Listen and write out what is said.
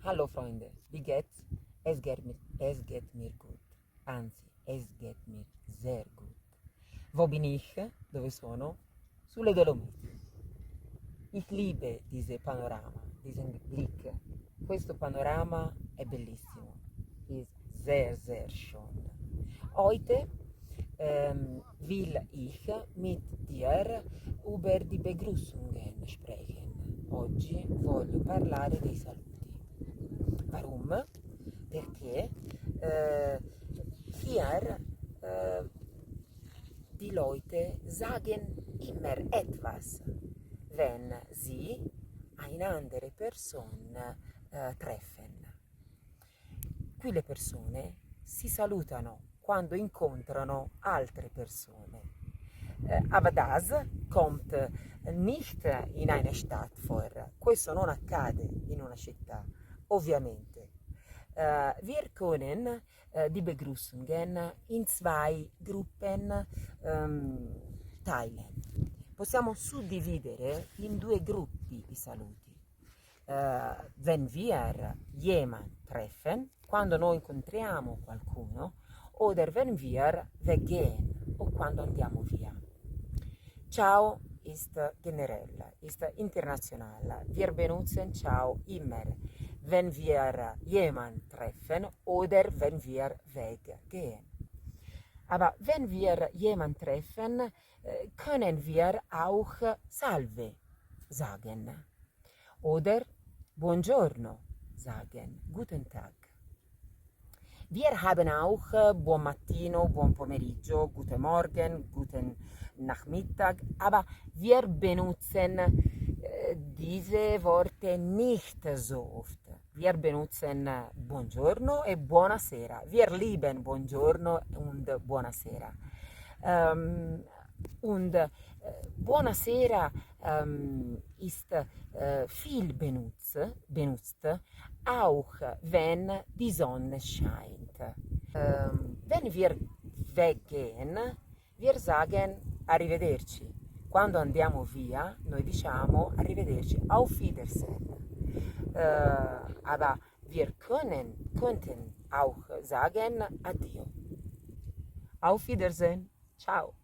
Hallo Freunde, wie geht's? Es geht mir gut. Anzi, es geht mir sehr gut. Wo bin ich? Dove sono? Sulle Dolomiti. Ich liebe diese Panorama, diesen Blick. Questo panorama è bellissimo. Ist sehr, sehr schön. Heute will ich mit dir über die Begrüßungen sprechen. Oggi voglio parlare dei saluti. Warum? Perché hier die Leute sagen immer etwas, wenn sie eine andere Person treffen. Qui le persone si salutano quando incontrano altre persone. Aber das kommt nicht in einer Stadt vor. Questo non accade in una città, ovviamente. Wir können die Begrüßungen in zwei Gruppen teilen. Possiamo suddividere in due gruppi i saluti. Wenn wir jemanden treffen, quando noi incontriamo qualcuno, oder wenn wir weggehen, o quando andiamo via. Ciao ist generell, ist international. Wir benutzen ciao immer, wenn wir jemanden treffen oder wenn wir weggehen. Aber wenn wir jemanden treffen, können wir auch Salve sagen oder Buongiorno sagen, Guten Tag. Wir haben auch Buon Mattino, Buon Pomeriggio, Guten Morgen, Guten Nachmittag, aber wir benutzen diese Worte nicht so oft. Wir benutzen Buongiorno e Buonasera. Wir lieben Buongiorno und Buonasera. Buonasera ist viel benutzt, auch wenn die Sonne scheint. Wenn wir weggehen, wir sagen arrivederci. Quando andiamo via, noi diciamo arrivederci, auf Wiedersehen. Aber wir könnten auch sagen addio. Auf Wiedersehen. Ciao.